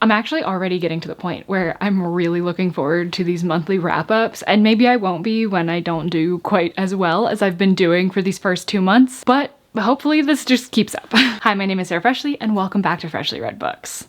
I'm actually already getting to the point where I'm really looking forward to these monthly wrap-ups, and maybe I won't be when I don't do quite as well as I've been doing for these first 2 months, but hopefully this just keeps up. Hi, my name is Sarah Freshly, and welcome back to Freshly Read Books.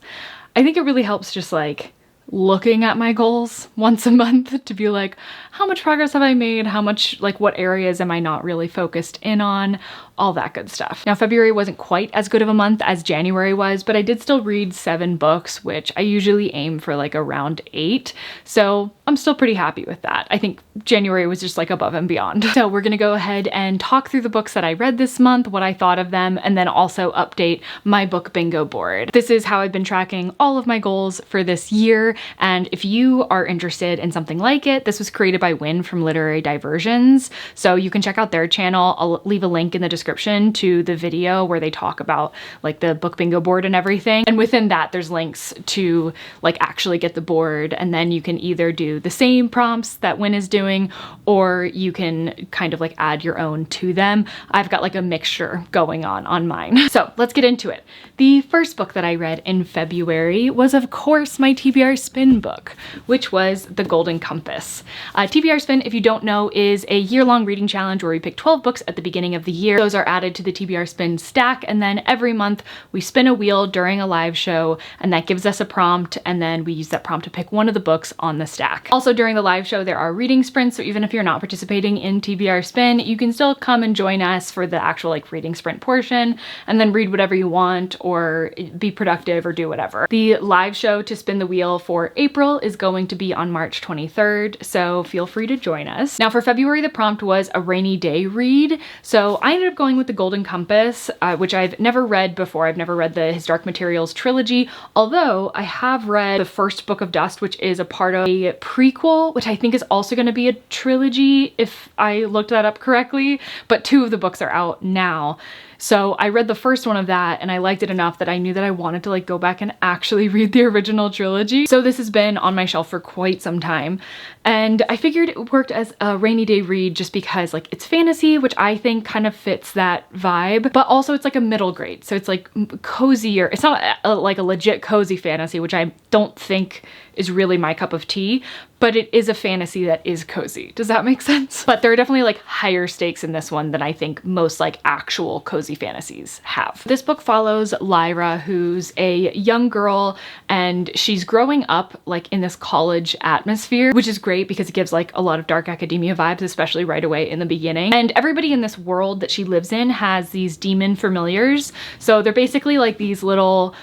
I think it really helps just like looking at my goals once a month to be like, how much progress have I made? How much, like, what areas am I not really focused in on? All that good stuff. Now, February wasn't quite as good of a month as January was, but I did still read 7 books, which I usually aim for like around 8. So I'm still pretty happy with that. I think January was just like above and beyond. So we're gonna go ahead and talk through the books that I read this month, what I thought of them, and then also update my book bingo board. This is how I've been tracking all of my goals for this year. And if you are interested in something like it, this was created by Winn from Literary Diversions. So you can check out their channel. I'll leave a link in the description to the video where they talk about like the book bingo board and everything. And within that, there's links to like actually get the board. And then you can either do the same prompts that Winn is doing, or you can kind of like add your own to them. I've got like a mixture going on mine. So let's get into it. The first book that I read in February was, of course, my TBR Spin book, which was The Golden Compass. TBR Spin, if you don't know, is a year-long reading challenge where we pick 12 books at the beginning of the year. Those are added to the TBR Spin stack, and then every month we spin a wheel during a live show, and that gives us a prompt, and then we use that prompt to pick one of the books on the stack. Also, during the live show, there are reading sprints, so even if you're not participating in TBR Spin, you can still come and join us for the actual like reading sprint portion, and then read whatever you want, or be productive, or do whatever. The live show to spin the wheel for April is going to be on March 23rd, so feel free to join us. Now for February, the prompt was a rainy day read, so I ended up going with The Golden Compass, which I've never read before. I've never read the His Dark Materials trilogy, although I have read the first Book of Dust, which is a part of a prequel, which I think is also going to be a trilogy, if I looked that up correctly, but 2 of the books are out now. So I read the first one of that and I liked it enough that I knew that I wanted to like go back and actually read the original trilogy. So this has been on my shelf for quite some time. And I figured it worked as a rainy day read just because like it's fantasy, which I think kind of fits that vibe, but also it's like a middle grade. So it's like cozier. It's not like a legit cozy fantasy, which I don't think is really my cup of tea, but it is a fantasy that is cozy. Does that make sense? But there are definitely like higher stakes in this one than I think most like actual cozy fantasies have. This book follows Lyra, who's a young girl, and she's growing up like in this college atmosphere, which is great because it gives like a lot of dark academia vibes, especially right away in the beginning. And everybody in this world that she lives in has these demon familiars. So they're basically like these little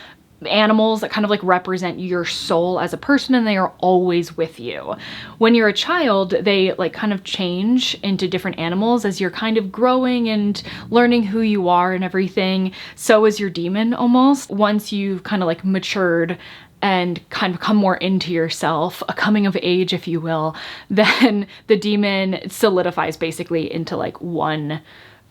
animals that kind of like represent your soul as a person, and they are always with you. When you're a child, they like kind of change into different animals as you're kind of growing and learning who you are and everything. So is your demon almost. Once you've kind of like matured and kind of come more into yourself, a coming of age, if you will, then the demon solidifies basically into like one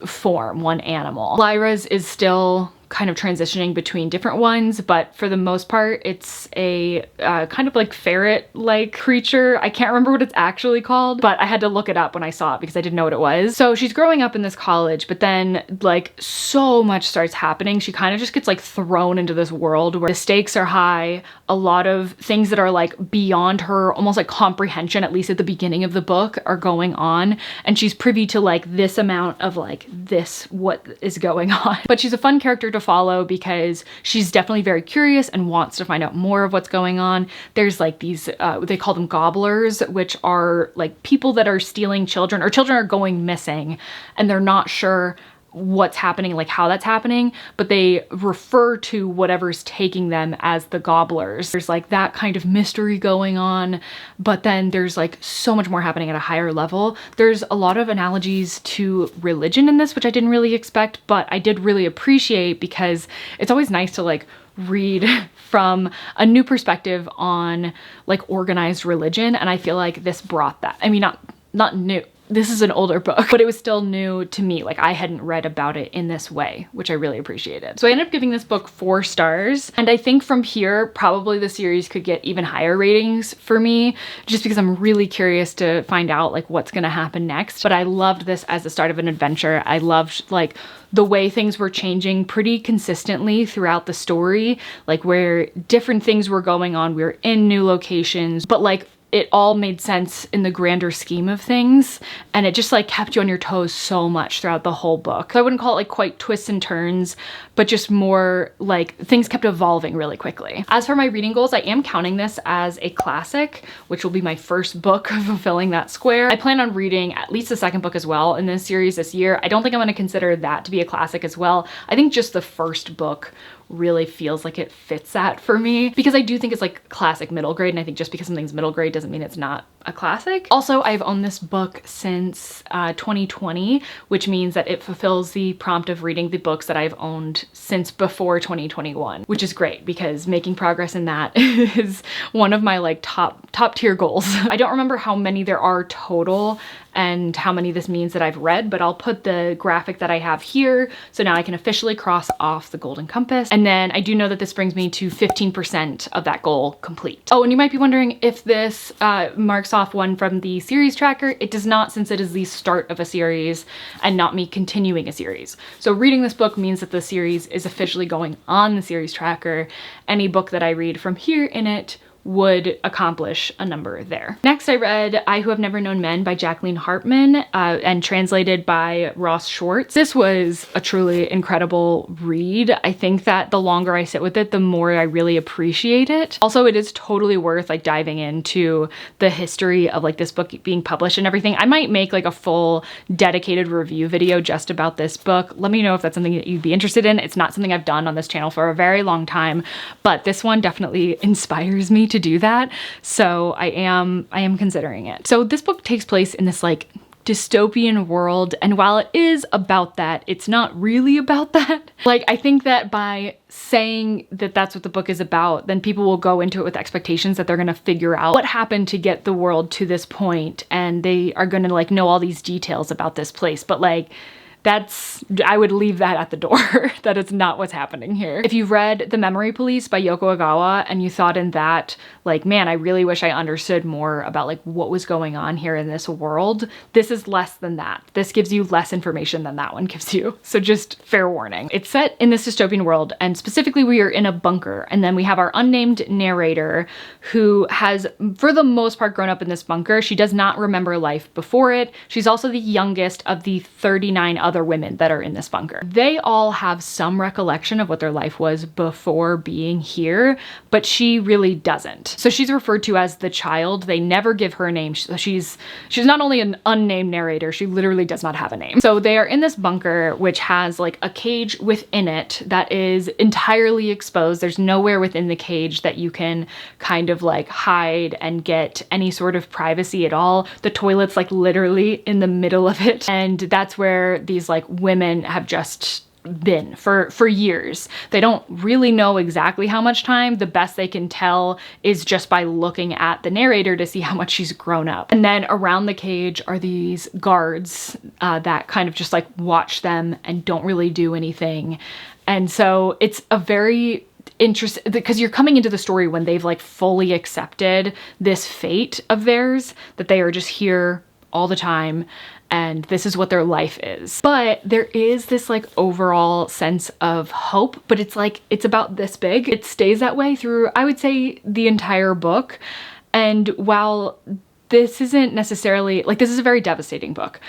form, one animal. Lyra's is still kind of transitioning between different ones, but for the most part, it's a kind of like ferret-like creature. I can't remember what it's actually called, but I had to look it up when I saw it because I didn't know what it was. So she's growing up in this college, but then like so much starts happening. She kind of just gets like thrown into this world where the stakes are high, a lot of things that are like beyond her, almost like comprehension, at least at the beginning of the book, are going on, and she's privy to like this amount of like this, what is going on. But she's a fun character to follow because she's definitely very curious and wants to find out more of what's going on. There's like these, they call them gobblers, which are like people that are stealing children, or children are going missing and they're not sure what's happening, like how that's happening, but they refer to whatever's taking them as the gobblers. There's like that kind of mystery going on, but then there's like so much more happening at a higher level. There's a lot of analogies to religion in this, which I didn't really expect, but I did really appreciate because it's always nice to like read from a new perspective on like organized religion, and I feel like this brought that. I mean, not new. this is an older book, but it was still new to me. Like I hadn't read about it in this way, which I really appreciated. So I ended up giving this book 4 stars. And I think from here, probably the series could get even higher ratings for me, just because I'm really curious to find out like what's gonna happen next. But I loved this as the start of an adventure. I loved like the way things were changing pretty consistently throughout the story, like where different things were going on. We were in new locations, but like it all made sense in the grander scheme of things, and it just like kept you on your toes so much throughout the whole book. So I wouldn't call it like quite twists and turns, but just more like things kept evolving really quickly. As for my reading goals, I am counting this as a classic, which will be my first book fulfilling that square. I plan on reading at least the second book as well in this series this year. I don't think I'm going to consider that to be a classic as well. I think just the first book really feels like it fits that for me, because I do think it's like classic middle grade, and I think just because something's middle grade doesn't mean it's not a classic. Also, I've owned this book since 2020, which means that it fulfills the prompt of reading the books that I've owned since before 2021, which is great because making progress in that is one of my like top tier goals. I don't remember how many there are total and how many this means that I've read, but I'll put the graphic that I have here. So now I can officially cross off the golden compass. And then I do know that this brings me to 15% of that goal complete. Oh, and you might be wondering if this marks off one from the series tracker. It does not, since it is the start of a series and not me continuing a series. So reading this book means that the series is officially going on the series tracker. Any book that I read from here in it would accomplish a number there. Next, I read I Who Have Never Known Men by Jacqueline Hartman and translated by Ross Schwartz. This was a truly incredible read. I think that the longer I sit with it, the more I really appreciate it. Also, it is totally worth like diving into the history of like this book being published and everything. I might make like a full dedicated review video just about this book. Let me know if that's something that you'd be interested in. It's not something I've done on this channel for a very long time, but this one definitely inspires me to do that. So I am considering it. So this book takes place in this like dystopian world, and while it is about that, it's not really about that. Like, I think that by saying that that's what the book is about, then people will go into it with expectations that they're gonna figure out what happened to get the world to this point, and they are gonna like know all these details about this place. But like, I would leave that at the door. That is not what's happening here. If you've read The Memory Police by Yoko Ogawa and you thought in that, like, man, I really wish I understood more about like what was going on here in this world, this is less than that. This gives you less information than that one gives you. So just fair warning. It's set in this dystopian world, and specifically we are in a bunker, and then we have our unnamed narrator who has, for the most part, grown up in this bunker. She does not remember life before it. She's also the youngest of the 39 other women that are in this bunker. They all have some recollection of what their life was before being here, but she really doesn't. So she's referred to as the child. They never give her a name. She's not only an unnamed narrator, she literally does not have a name. So they are in this bunker, which has like a cage within it that is entirely exposed. There's nowhere within the cage that you can kind of like hide and get any sort of privacy at all. The toilet's like literally in the middle of it. And that's where these like women have just been for years. They don't really know exactly how much time. The best they can tell is just by looking at the narrator to see how much she's grown up. And then around the cage are these guards that kind of just like watch them and don't really do anything. And so it's a very interesting, because you're coming into the story when they've like fully accepted this fate of theirs, that they are just here all the time and this is what their life is. But there is this like overall sense of hope, but it's like, it's about this big. It stays that way through, I would say, the entire book. And while this isn't necessarily, like, this is a very devastating book,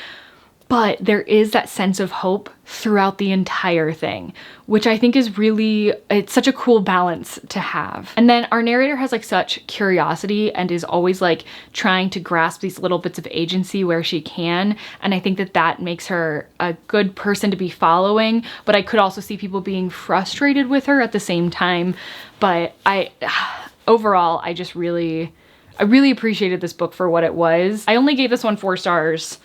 but there is that sense of hope throughout the entire thing, which I think is really, it's such a cool balance to have. And then our narrator has like such curiosity and is always like trying to grasp these little bits of agency where she can. And I think that that makes her a good person to be following, but I could also see people being frustrated with her at the same time. But overall, I really appreciated this book for what it was. I only gave this one 4 stars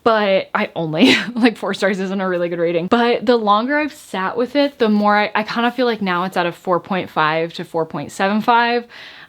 but I only, like 4 stars isn't a really good rating. But the longer I've sat with it, the more I kind of feel like now it's at a 4.5 to 4.75.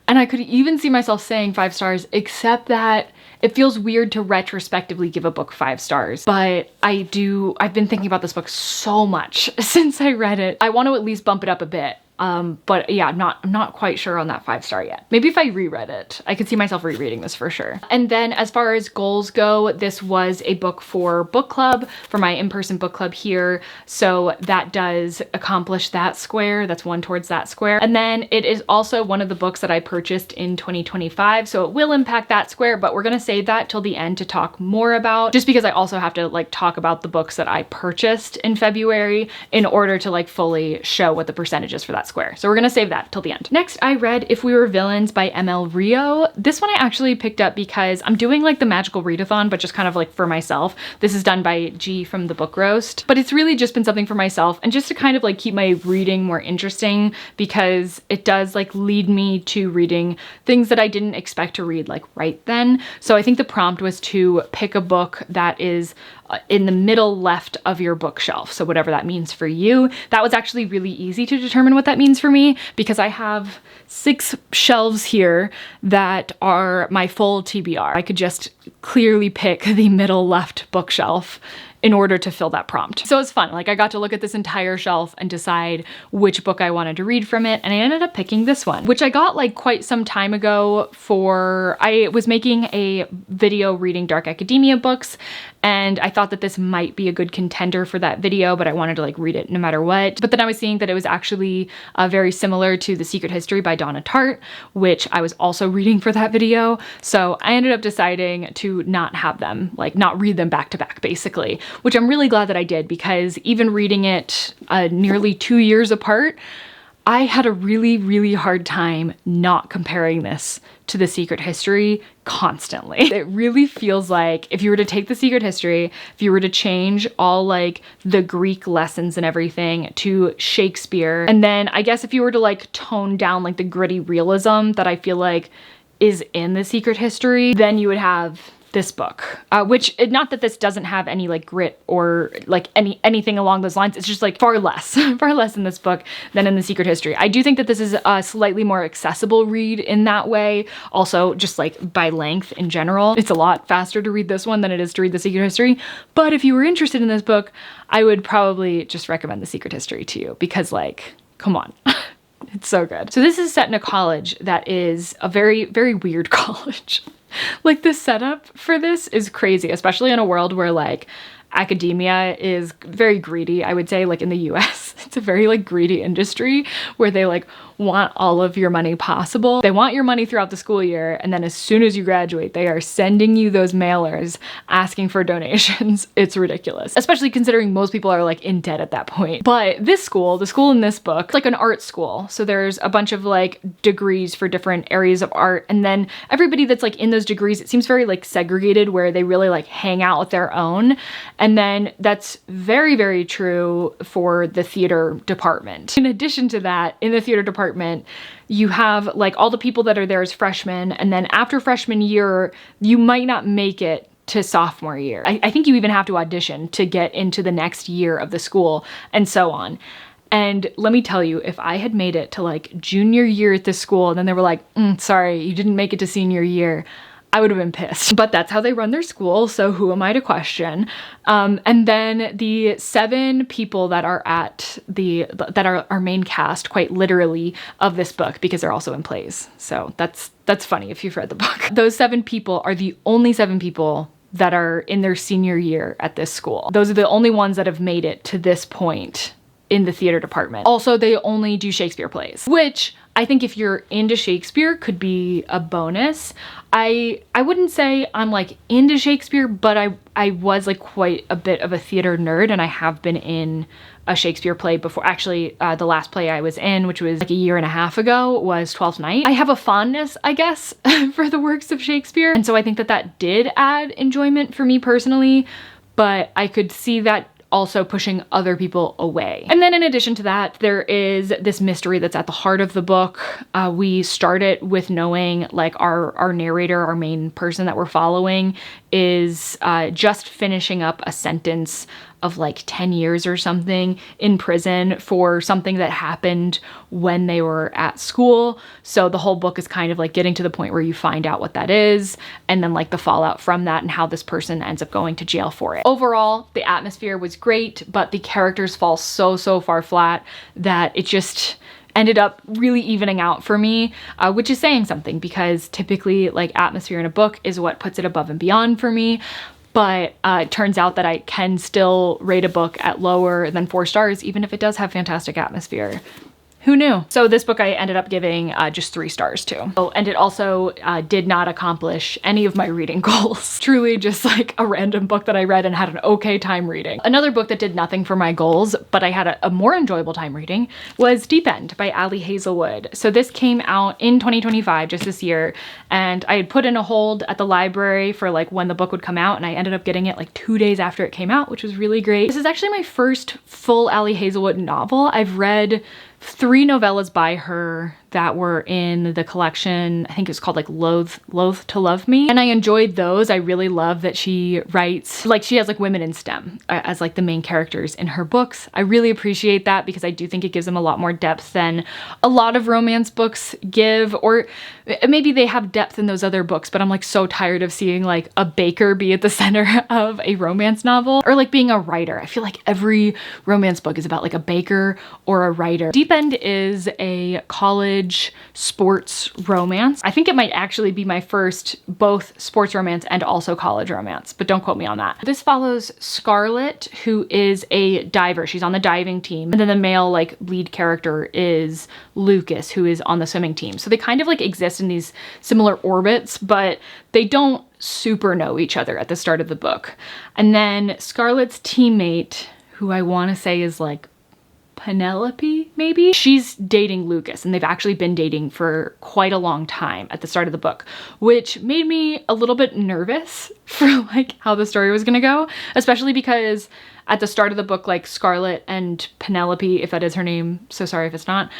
And I could even see myself saying 5 stars, except that it feels weird to retrospectively give a book 5 stars. But I've been thinking about this book so much since I read it. I want to at least bump it up a bit. But yeah, I'm not quite sure on that 5 star yet. Maybe if I reread it, I could see myself rereading this for sure. And then as far as goals go, this was a book for book club, for my in-person book club here. So that does accomplish that square. That's one towards that square. And then it is also one of the books that I purchased in 2025. So it will impact that square, but we're gonna save that till the end to talk more about, just because I also have to like talk about the books that I purchased in February in order to like fully show what the percentage is for that square. So we're gonna save that till the end. Next, I read If We Were Villains by ML Rio. This one I actually picked up because I'm doing like the magical readathon, but just kind of like for myself. This is done by G from the Book Roast, but it's really just been something for myself and just to kind of like keep my reading more interesting, because it does like lead me to reading things that I didn't expect to read like right then. So I think the prompt was to pick a book that is in the middle left of your bookshelf. So whatever that means for you. That was actually really easy to determine what that means for me, because I have 6 shelves here that are my full TBR. I could just clearly pick the middle left bookshelf in order to fill that prompt. So it was fun. Like I got to look at this entire shelf and decide which book I wanted to read from it. And I ended up picking this one, which I got like quite some time ago I was making a video reading dark academia books. And I thought that this might be a good contender for that video, but I wanted to like read it no matter what. But then I was seeing that it was actually very similar to The Secret History by Donna Tartt, which I was also reading for that video. So I ended up deciding to not have them, like not read them back to back basically, which I'm really glad that I did, because even reading it nearly 2 years apart, I had a really, really hard time not comparing this to The Secret History constantly. It really feels like if you were to take The Secret History, if you were to change all like the Greek lessons and everything to Shakespeare, and then I guess if you were to like tone down like the gritty realism that I feel like is in The Secret History, then you would have this book, which not that this doesn't have any like grit or like anything along those lines. It's just like far less in this book than in The Secret History. I do think that this is a slightly more accessible read in that way. Also, just like by length in general, it's a lot faster to read this one than it is to read The Secret History. But if you were interested in this book, I would probably just recommend The Secret History to you, because like, come on. It's so good. So this is set in a college that is a very, very weird college. Like the setup for this is crazy, especially in a world where like academia is very greedy, I would say, like in the US. It's a very like greedy industry where they like want all of your money possible. They want your money throughout the school year, and then as soon as you graduate, they are sending you those mailers asking for donations. It's ridiculous, especially considering most people are like in debt at that point. But this school, the school in this book, it's like an art school. So there's a bunch of like degrees for different areas of art, and then everybody that's like in those degrees, it seems very like segregated, where they really like hang out with their own. And then that's very, very true for the theater department. In addition to that, in the theater department, you have like all the people that are there as freshmen, and then after freshman year, you might not make it to sophomore year. I think you even have to audition to get into the next year of the school, and so on. And let me tell you, if I had made it to like junior year at this school, and then they were like, sorry, you didn't make it to senior year, I would have been pissed. But that's how they run their school, so who am I to question? And then the 7 people that are at that are our main cast, quite literally, of this book, because they're also in plays. So that's funny if you've read the book. Those 7 people are the only 7 people that are in their senior year at this school. Those are the only ones that have made it to this point in the theater department. Also, they only do Shakespeare plays, which I think if you're into Shakespeare could be a bonus. I wouldn't say I'm like into Shakespeare, but I was like quite a bit of a theater nerd, and I have been in a Shakespeare play before. Actually, the last play I was in, which was like a year and a half ago, was Twelfth Night. I have a fondness, I guess, for the works of Shakespeare, and so I think that that did add enjoyment for me personally, but I could see that also pushing other people away. And then in addition to that, there is this mystery that's at the heart of the book. We start it with knowing like our narrator, our main person that we're following, is just finishing up a sentence of like 10 years or something in prison for something that happened when they were at school. So the whole book is kind of like getting to the point where you find out what that is, and then like the fallout from that and how this person ends up going to jail for it. Overall, the atmosphere was great, but the characters fall so far flat that it just ended up really evening out for me, which is saying something, because typically like atmosphere in a book is what puts it above and beyond for me. But it turns out that I can still rate a book at lower than 4 stars, even if it does have fantastic atmosphere. Who knew? So this book I ended up giving just 3 stars to. Oh, and it also did not accomplish any of my reading goals. Truly just like a random book that I read and had an okay time reading. Another book that did nothing for my goals, but I had a more enjoyable time reading, was Deep End by Ali Hazelwood. So this came out in 2025, just this year, and I had put in a hold at the library for like when the book would come out, and I ended up getting it like 2 days after it came out, which was really great. This is actually my first full Ali Hazelwood novel. I've read 3 novellas by her that were in the collection. I think it was called like Loath to Love Me. And I enjoyed those. I really love that she writes, like she has like women in STEM as like the main characters in her books. I really appreciate that because I do think it gives them a lot more depth than a lot of romance books give, or maybe they have depth in those other books, but I'm like so tired of seeing like a baker be at the center of a romance novel, or like being a writer. I feel like every romance book is about like a baker or a writer. Deep End is a college sports romance. I think it might actually be my first both sports romance and also college romance, but don't quote me on that. This follows Scarlett, who is a diver. She's on the diving team. And then the male like lead character is Lucas, who is on the swimming team. So they kind of like exist in these similar orbits, but they don't super know each other at the start of the book. And then Scarlett's teammate, who I want to say is like Penelope, maybe? She's dating Lucas, and they've actually been dating for quite a long time at the start of the book, which made me a little bit nervous for like how the story was gonna go, especially because at the start of the book, like Scarlett and Penelope, if that is her name, so sorry if it's not,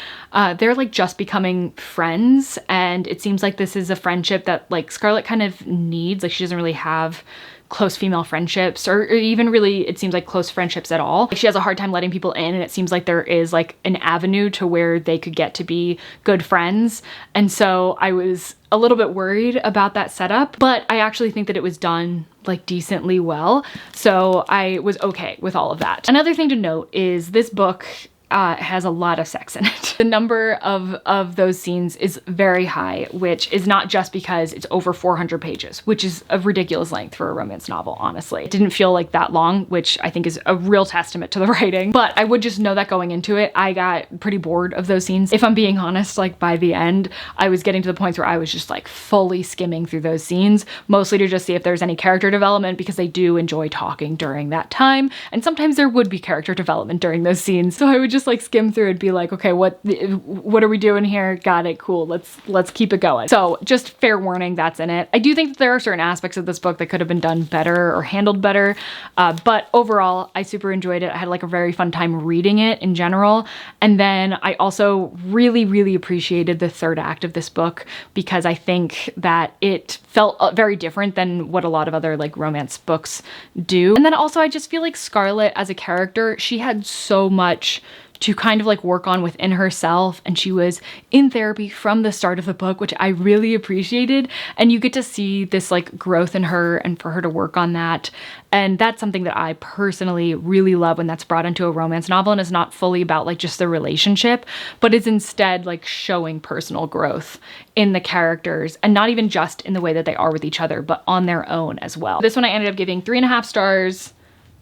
they're like just becoming friends, and it seems like this is a friendship that like Scarlett kind of needs. Like she doesn't really have close female friendships, or even really it seems like close friendships at all. Like she has a hard time letting people in, and it seems like there is like an avenue to where they could get to be good friends. And so I was a little bit worried about that setup, but I actually think that it was done like decently well. So I was okay with all of that. Another thing to note is this book has a lot of sex in it. The number of those scenes is very high, which is not just because it's over 400 pages, which is a ridiculous length for a romance novel, honestly. It didn't feel like that long, which I think is a real testament to the writing. But I would just know that going into it, I got pretty bored of those scenes. If I'm being honest, like by the end, I was getting to the points where I was just like fully skimming through those scenes, mostly to just see if there's any character development, because they do enjoy talking during that time. And sometimes there would be character development during those scenes. So I would just like skim through and be like, okay, what are we doing here? Got it, cool, let's keep it going. So just fair warning, that's in it. I do think that there are certain aspects of this book that could have been done better or handled better, but overall I super enjoyed it. I had like a very fun time reading it in general. And then I also really appreciated the third act of this book, because I think that it felt very different than what a lot of other like romance books do. And then also I just feel like Scarlett as a character, she had so much to kind of like work on within herself, and she was in therapy from the start of the book, which I really appreciated. And you get to see this like growth in her and for her to work on that. And that's something that I personally really love when that's brought into a romance novel and is not fully about like just the relationship, but is instead like showing personal growth in the characters, and not even just in the way that they are with each other, but on their own as well. This one I ended up giving 3.5 stars.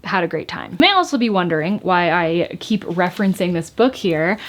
Had a great time. You may also be wondering why I keep referencing this book here.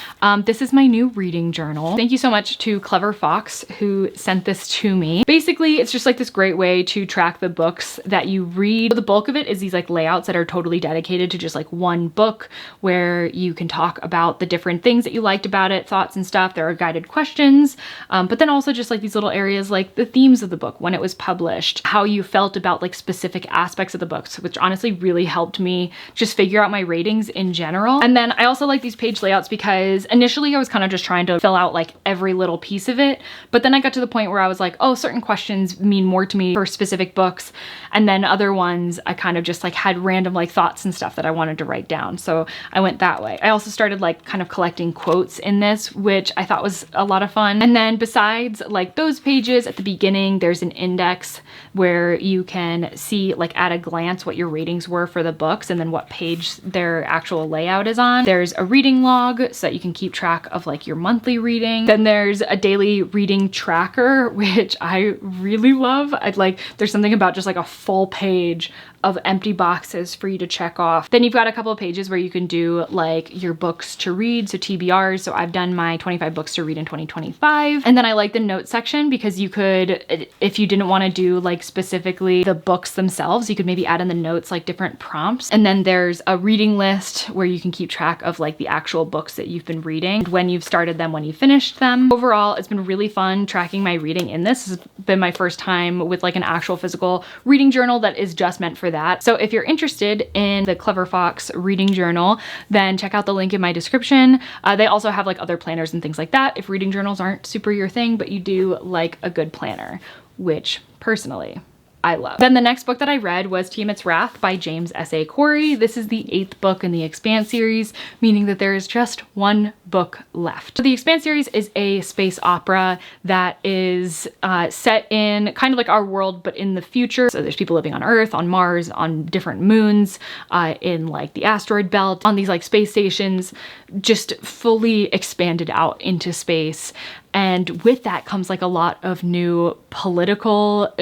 This is my new reading journal. Thank you so much to Clever Fox who sent this to me. Basically, it's just like this great way to track the books that you read. The bulk of it is these like layouts that are totally dedicated to just like one book, where you can talk about the different things that you liked about it, thoughts and stuff. There are guided questions, but then also just like these little areas like the themes of the book, when it was published, how you felt about like specific aspects of the books, which honestly really helped helped me just figure out my ratings in general. And then I also like these page layouts because initially I was kind of just trying to fill out like every little piece of it, but then I got to the point where I was like, oh, certain questions mean more to me for specific books, and then other ones I kind of just like had random like thoughts and stuff that I wanted to write down, so I went that way. I also started like kind of collecting quotes in this, which I thought was a lot of fun. And then besides like those pages at the beginning, there's an index where you can see like at a glance what your ratings were for the books and then what page their actual layout is on. There's a reading log so that you can keep track of like your monthly reading. Then there's a daily reading tracker, which I really love. There's something about just like a full page of empty boxes for you to check off. Then you've got a couple of pages where you can do like your books to read, so TBRs. So I've done my 25 books to read in 2025. And then I like the notes section because you could, if you didn't want to do like specifically the books themselves, you could maybe add in the notes like different prompts. And then there's a reading list where you can keep track of like the actual books that you've been reading, when you've started them, when you finished them. Overall, it's been really fun tracking my reading in this. This has been my first time with like an actual physical reading journal that is just meant for that. So if you're interested in the Clever Fox reading journal, then check out the link in my description. They also have like other planners and things like that if reading journals aren't super your thing, but you do like a good planner, which personally I love. Then the next book that I read was Tiamat's Wrath by James S.A. Corey. This is the 8th book in the Expanse series, meaning that there is just one book left. So the Expanse series is a space opera that is set in kind of like our world, but in the future. So there's people living on Earth, on Mars, on different moons, in like the asteroid belt, on these like space stations, just fully expanded out into space. And with that comes like a lot of new political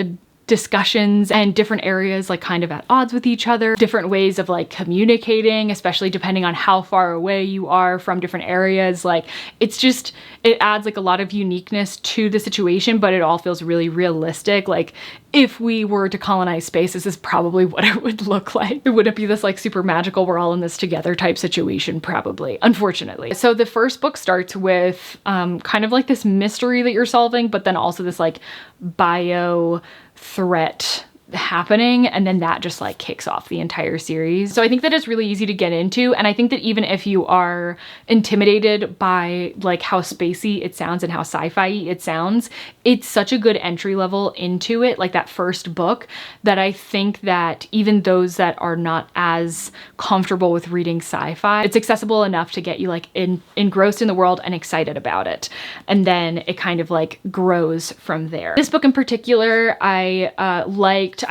discussions and different areas like kind of at odds with each other, different ways of like communicating, especially depending on how far away you are from different areas. Like it adds like a lot of uniqueness to the situation, but it all feels really realistic. Like if we were to colonize space, this is probably what it would look like. It wouldn't be this like super magical, we're all in this together type situation, probably, unfortunately. So the first book starts with kind of like this mystery that you're solving, but then also this like bio threat happening, and then that just like kicks off the entire series. So I think that it's really easy to get into, and I think that even if you are intimidated by like how spacey it sounds and how sci-fi it sounds, it's such a good entry level into it, like that first book, that I think that even those that are not as comfortable with reading sci-fi, it's accessible enough to get you like engrossed in the world and excited about it. And then it kind of like grows from there. This book in particular, I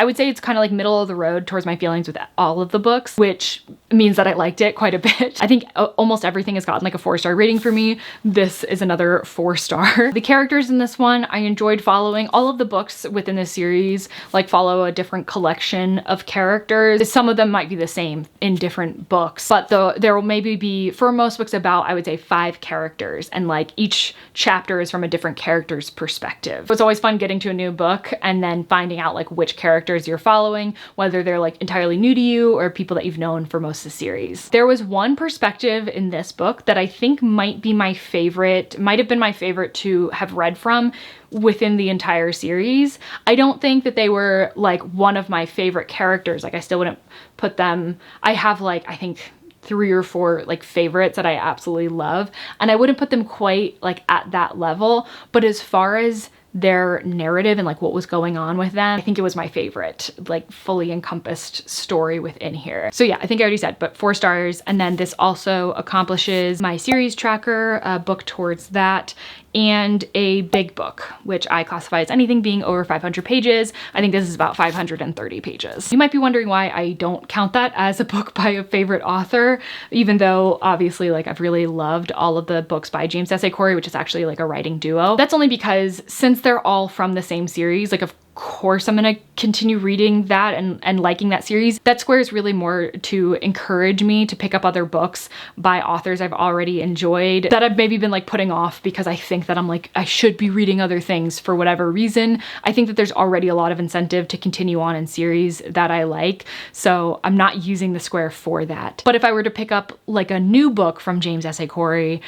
would say it's kind of like middle of the road towards my feelings with all of the books, which means that I liked it quite a bit. I think almost everything has gotten like a 4-star rating for me. This is another 4-star. The characters in this one, I enjoyed following. All of the books within this series like follow a different collection of characters. Some of them might be the same in different books, but there will maybe be, for most books, about, I would say, 5 characters, and like each chapter is from a different character's perspective. It's always fun getting to a new book and then finding out like which characters you're following, whether they're like entirely new to you or people that you've known for most of the series. There was one perspective in this book that I think might be my favorite, might have been my favorite to have read from within the entire series. I don't think that they were like one of my favorite characters. Like I still wouldn't put them, I have like, I think 3 or 4 like favorites that I absolutely love, and I wouldn't put them quite like at that level, but as far as their narrative and like what was going on with them, I think it was my favorite, like fully encompassed story within here. So yeah, I think I already said, but 4 stars. And then this also accomplishes my series tracker, a book towards that, and a big book, which I classify as anything being over 500 pages. I think this is about 530 pages. You might be wondering why I don't count that as a book by a favorite author, even though obviously like I've really loved all of the books by James S.A. Corey, which is actually like a writing duo. That's only because since they're all from the same series, like of course I'm gonna continue reading that and liking that series. That square is really more to encourage me to pick up other books by authors I've already enjoyed that I've maybe been like putting off because I think that I'm like, I should be reading other things for whatever reason. I think that there's already a lot of incentive to continue on in series that I like, so I'm not using the square for that. But if I were to pick up like a new book from James S.A. Corey,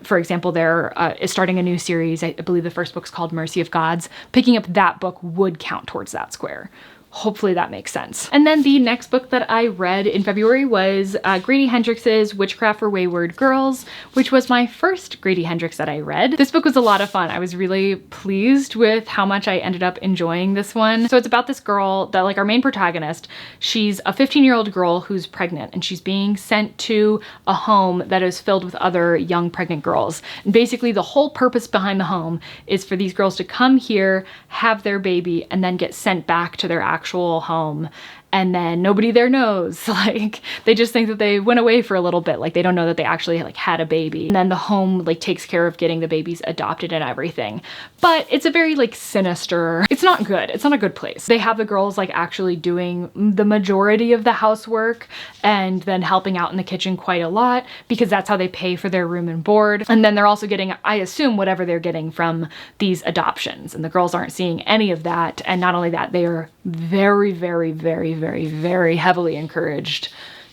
for example, there is starting a new series, I believe the first book's called Mercy of Gods, picking up that book would count towards that square, Hopefully that makes sense. And then the next book that I read in February was Grady Hendrix's Witchcraft for Wayward Girls, which was my first Grady Hendrix that I read. This book was a lot of fun. I was really pleased with how much I ended up enjoying this one. So it's about this girl that, like, our main protagonist, she's a 15-year-old girl who's pregnant, and she's being sent to a home that is filled with other young pregnant girls. And basically the whole purpose behind the home is for these girls to come here, have their baby, and then get sent back to their actual home, and then nobody there knows. Like, they just think that they went away for a little bit. Like, they don't know that they actually like had a baby. And then the home like takes care of getting the babies adopted and everything. But it's a very like sinister, it's not good. It's not a good place. They have the girls like actually doing the majority of the housework and then helping out in the kitchen quite a lot, because that's how they pay for their room and board. And then they're also getting, I assume, whatever they're getting from these adoptions. And the girls aren't seeing any of that. And not only that, they are very, very, very, very, very heavily encouraged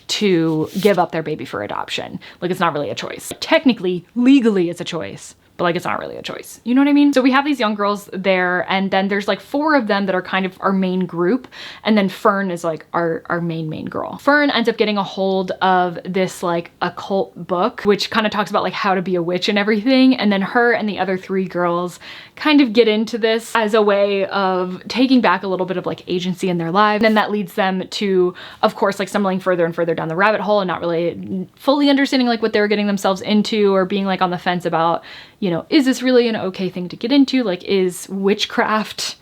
to give up their baby for adoption. Like, it's not really a choice. Technically, legally, it's a choice, but like, it's not really a choice. You know what I mean? So we have these young girls there, and then there's like 4 of them that are kind of our main group. And then Fern is like our main girl. Fern ends up getting a hold of this like occult book, which kind of talks about like how to be a witch and everything. And then her and the other 3 girls kind of get into this as a way of taking back a little bit of like agency in their lives. And that leads them to, of course, like stumbling further and further down the rabbit hole and not really fully understanding like what they were getting themselves into, or being like on the fence about, you know, is this really an okay thing to get into? Like, is witchcraft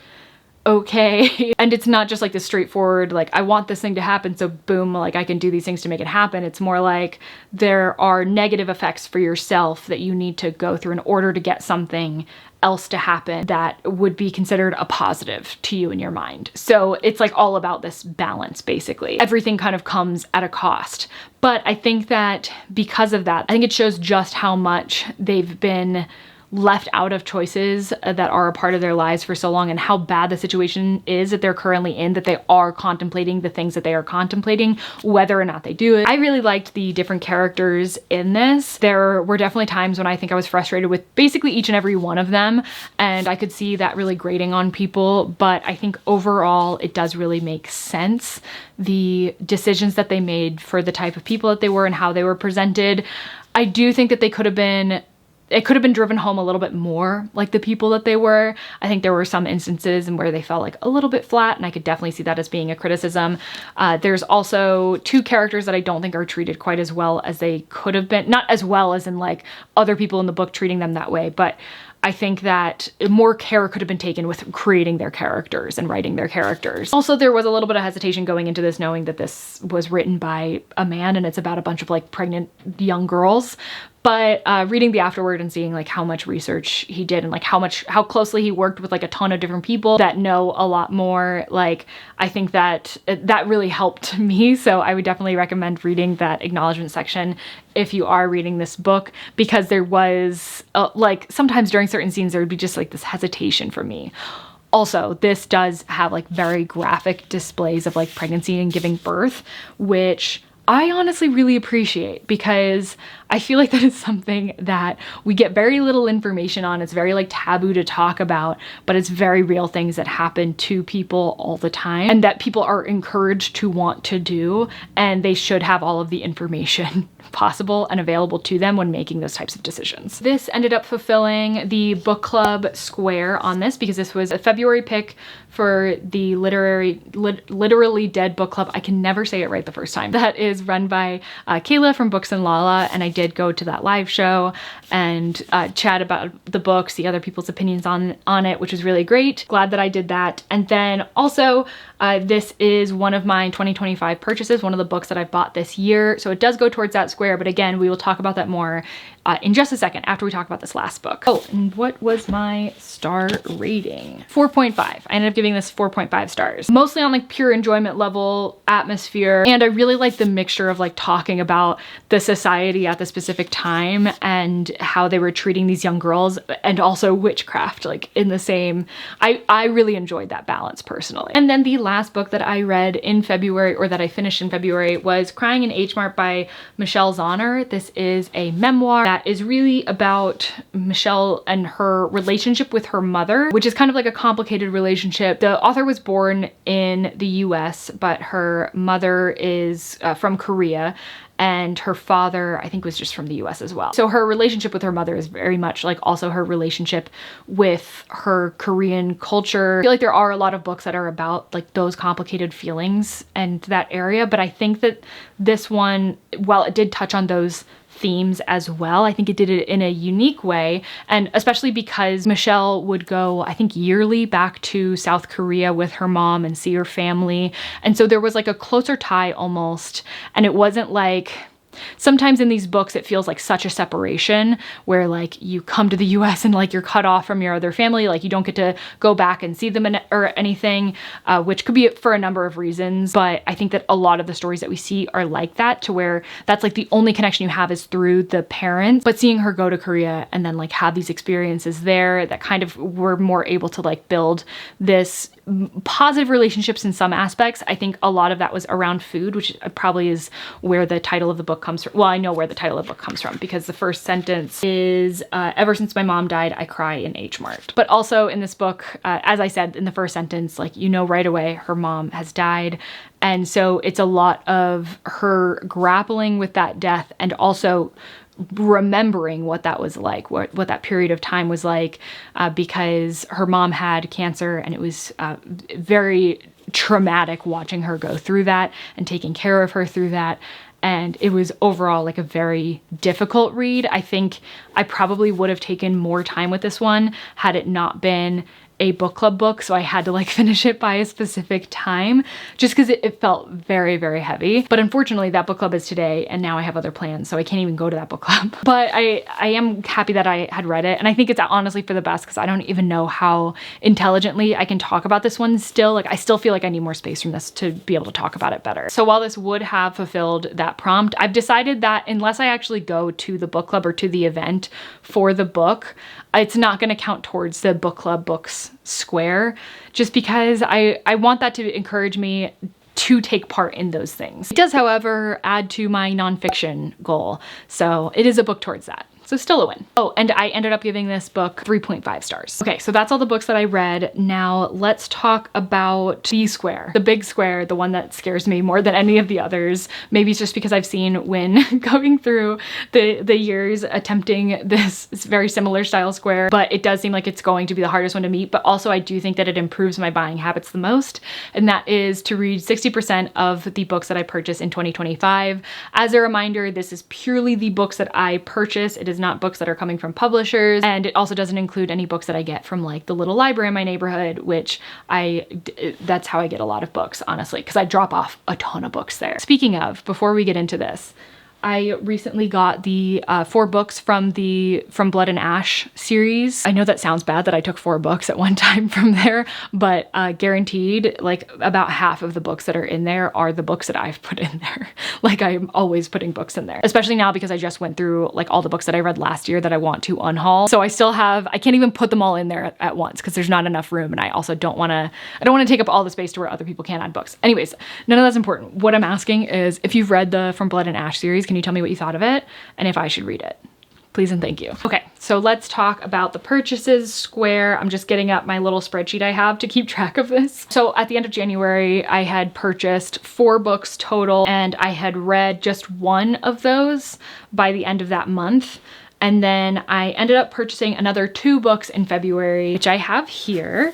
okay? And it's not just like this straightforward, like, I want this thing to happen, so boom, like I can do these things to make it happen. It's more like there are negative effects for yourself that you need to go through in order to get something else to happen that would be considered a positive to you in your mind. So it's like all about this balance, basically. Everything kind of comes at a cost. But I think that because of that, I think it shows just how much they've been left out of choices that are a part of their lives for so long, and how bad the situation is that they're currently in, that they are contemplating the things that they are contemplating, whether or not they do it. I really liked the different characters in this. There were definitely times when I think I was frustrated with basically each and every one of them, and I could see that really grating on people, but I think overall it does really make sense. The decisions that they made for the type of people that they were and how they were presented. I do think that it could have been driven home a little bit more, like the people that they were. I think there were some instances in where they felt like a little bit flat, and I could definitely see that as being a criticism. There's also 2 characters that I don't think are treated quite as well as they could have been. Not as well as in like other people in the book treating them that way, but I think that more care could have been taken with creating their characters and writing their characters. Also, there was a little bit of hesitation going into this, knowing that this was written by a man and it's about a bunch of like pregnant young girls. But reading the afterword and seeing like how much research he did and like how closely he worked with like a ton of different people that know a lot more, like I think that that really helped me. So I would definitely recommend reading that acknowledgement section if you are reading this book, because there was like sometimes during certain scenes there would be just like this hesitation for me. Also, this does have like very graphic displays of like pregnancy and giving birth, which I honestly really appreciate, because I feel like that is something that we get very little information on. It's very like taboo to talk about, but it's very real things that happen to people all the time and that people are encouraged to want to do, and they should have all of the information possible and available to them when making those types of decisions. This ended up fulfilling the book club square on this, because this was a February pick for the Literally Dead book club. I can never say it right the first time. That is run by Kayla from Books and Lala, and I did go to that live show and chat about the book, see other people's opinions on it, which was really great. Glad that I did that. And then also this is one of my 2025 purchases, one of the books that I've bought this year. So it does go towards that square, but again, we will talk about that more in just a second after we talk about this last book. Oh, and what was my star rating? 4.5. I ended up giving this 4.5 stars. Mostly on like pure enjoyment level, atmosphere, and I really like the mixture of like talking about the society at the specific time and how they were treating these young girls, and also witchcraft, like in the same. I really enjoyed that balance personally. And then the last book that I read in February, or that I finished in February, was Crying in H Mart by Michelle Zauner. This is a memoir that is really about Michelle and her relationship with her mother, which is kind of like a complicated relationship. The author was born in the US, but her mother is from Korea, and her father, I think, was just from the US as well. So her relationship with her mother is very much like also her relationship with her Korean culture. I feel like there are a lot of books that are about like those complicated feelings and that area, but I think that this one, while it did touch on those themes as well, I think it did it in a unique way, and especially because Michelle would go, I think, yearly back to South Korea with her mom and see her family, and so there was like a closer tie almost, and it wasn't like sometimes in these books it feels like such a separation where like you come to the US and like you're cut off from your other family, like you don't get to go back and see them or anything, which could be for a number of reasons. But I think that a lot of the stories that we see are like that, to where that's like the only connection you have is through the parents. But seeing her go to Korea and then like have these experiences there that kind of were more able to like build this positive relationships in some aspects. I think a lot of that was around food, which probably is where the title of the book comes from. Well, I know where the title of the book comes from because the first sentence is, ever since my mom died, I cry in H Mart. But also in this book, as I said in the first sentence, like, you know, right away her mom has died. And so it's a lot of her grappling with that death and also remembering what that was like, what that period of time was like, because her mom had cancer, and it was very traumatic watching her go through that and taking care of her through that. And it was overall like a very difficult read. I think I probably would have taken more time with this one had it not been a book club book, so I had to like finish it by a specific time just because it felt very, very heavy. But unfortunately that book club is today, and now I have other plans, so I can't even go to that book club. But I am happy that I had read it, and I think it's honestly for the best because I don't even know how intelligently I can talk about this one still. Like, I still feel like I need more space from this to be able to talk about it better. So while this would have fulfilled that prompt, I've decided that unless I actually go to the book club or to the event for the book, it's not going to count towards the book club books square, just because I want that to encourage me to take part in those things. It does, however, add to my nonfiction goal, so it is a book towards that. So still a win. Oh, and I ended up giving this book 3.5 stars. Okay, so that's all the books that I read. Now let's talk about the square, the big square, the one that scares me more than any of the others. Maybe it's just because I've seen Winn going through the years attempting this very similar style square, but it does seem like it's going to be the hardest one to meet. But also I do think that it improves my buying habits the most, and that is to read 60% of the books that I purchase in 2025. As a reminder, this is purely the books that I purchase. It is not books that are coming from publishers, and it also doesn't include any books that I get from like the little library in my neighborhood, which that's how I get a lot of books, honestly, because I drop off a ton of books there. Speaking of, before we get into this, I recently got the 4 books from the From Blood and Ash series. I know that sounds bad that I took 4 books at one time from there, but guaranteed, like about half of the books that are in there are the books that I've put in there. Like, I'm always putting books in there, especially now because I just went through like all the books that I read last year that I want to unhaul. So I still have, I can't even put them all in there at once because there's not enough room, and I also don't want to take up all the space to where other people can't add books. Anyways, none of that's important. What I'm asking is, if you've read the From Blood and Ash series, can you tell me what you thought of it and if I should read it? Please and thank you. Okay, so let's talk about the purchases square. I'm just getting up my little spreadsheet I have to keep track of this. So at the end of January, I had purchased 4 books total, and I had read just 1 of those by the end of that month. And then I ended up purchasing another 2 books in February, which I have here.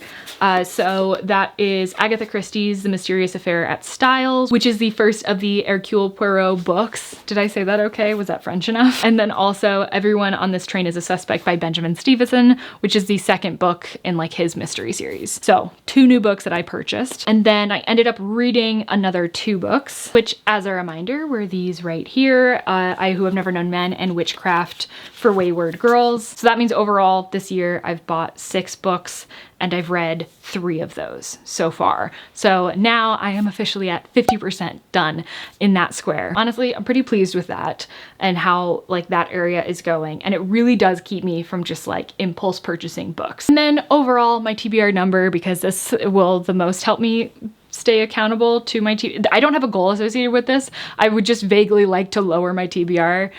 So that is Agatha Christie's The Mysterious Affair at Styles, which is the first of the Hercule Poirot books. Did I say that okay? Was that French enough? And then also Everyone on This Train is a Suspect by Benjamin Stevenson, which is the second book in like his mystery series. So 2 new books that I purchased. And then I ended up reading another 2 books, which, as a reminder, were these right here, I Who Have Never Known Men and Witchcraft for Wayward Girls. So that means overall this year I've bought 6 books, and I've read 3 of those so far. So now I am officially at 50% done in that square. Honestly, I'm pretty pleased with that and how like that area is going. And it really does keep me from just like impulse purchasing books. And then overall, my TBR number, because this will the most help me stay accountable to my I don't have a goal associated with this. I would just vaguely like to lower my TBR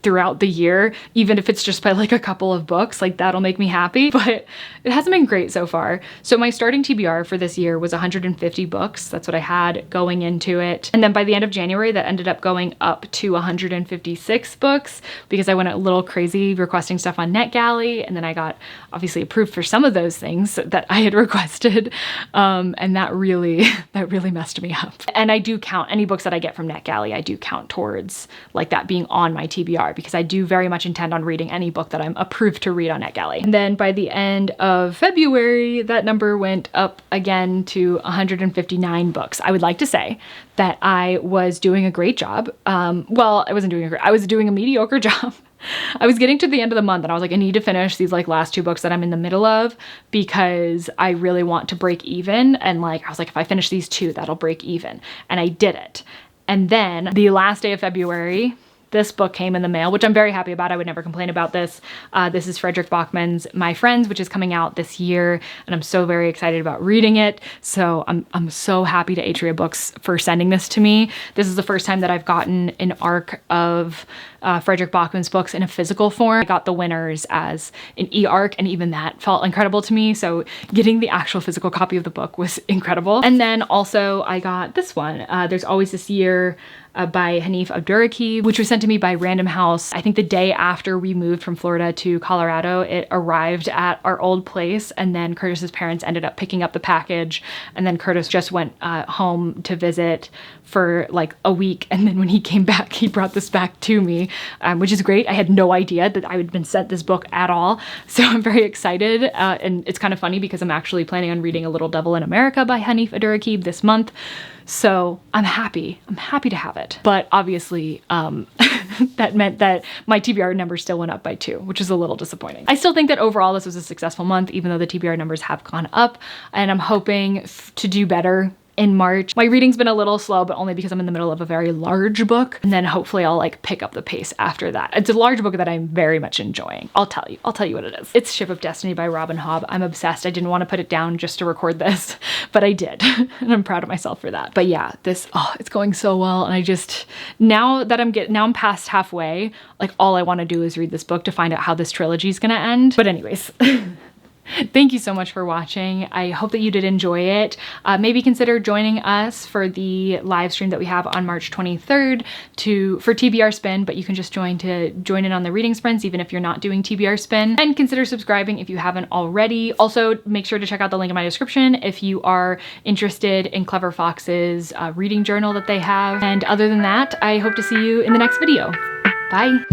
throughout the year, even if it's just by like a couple of books. Like, that'll make me happy, but it hasn't been great so far. So my starting TBR for this year was 150 books. That's what I had going into it. And then by the end of January, that ended up going up to 156 books because I went a little crazy requesting stuff on NetGalley, and then I got obviously approved for some of those things that I had requested. And that really messed me up. And I do count any books that I get from NetGalley, I do count towards like that being on my TBR, because I do very much intend on reading any book that I'm approved to read on NetGalley. And then by the end of February, that number went up again to 159 books. I would like to say that I was doing a great job. Well, I wasn't doing I was doing a mediocre job. I was getting to the end of the month and I was like, I need to finish these like last 2 books that I'm in the middle of because I really want to break even. And like, I was like, if I finish these 2, that'll break even. And I did it. And then the last day of February, this book came in the mail, which I'm very happy about. I would never complain about this. This is Frederick Bachman's My Friends, which is coming out this year, and I'm so very excited about reading it. So I'm so happy to Atria Books for sending this to me. This is the first time that I've gotten an arc of Frederick Bachman's books in a physical form. I got the winners as an e-arc, and even that felt incredible to me. So getting the actual physical copy of the book was incredible. And then also I got this one, There's Always This Year, by Hanif Abdurraqib, which was sent to me by Random House. I think the day after we moved from Florida to Colorado, it arrived at our old place, and then Curtis's parents ended up picking up the package, and then Curtis just went home to visit for like a week, and then when he came back, he brought this back to me, which is great. I had no idea that I had been sent this book at all, so I'm very excited, and it's kind of funny because I'm actually planning on reading A Little Devil in America by Hanif Abdurraqib this month. So I'm happy to have it. But obviously, that meant that my TBR number still went up by 2, which is a little disappointing. I still think that overall this was a successful month, even though the TBR numbers have gone up, and I'm hoping to do better in March. My reading's been a little slow, but only because I'm in the middle of a very large book, and then hopefully I'll like pick up the pace after that. It's a large book that I'm very much enjoying. I'll tell you what it is. It's Ship of Destiny by Robin Hobb. I'm obsessed. I didn't want to put it down just to record this, but I did, and I'm proud of myself for that. But yeah, this, it's going so well, and I just, now I'm past halfway, like all I want to do is read this book to find out how this trilogy is gonna end. But anyways, thank you so much for watching. I hope that you did enjoy it. Maybe consider joining us for the live stream that we have on March 23rd for TBR Spin, but you can just join in on the reading sprints even if you're not doing TBR Spin. And consider subscribing if you haven't already. Also, make sure to check out the link in my description if you are interested in Clever Fox's reading journal that they have. And other than that, I hope to see you in the next video. Bye.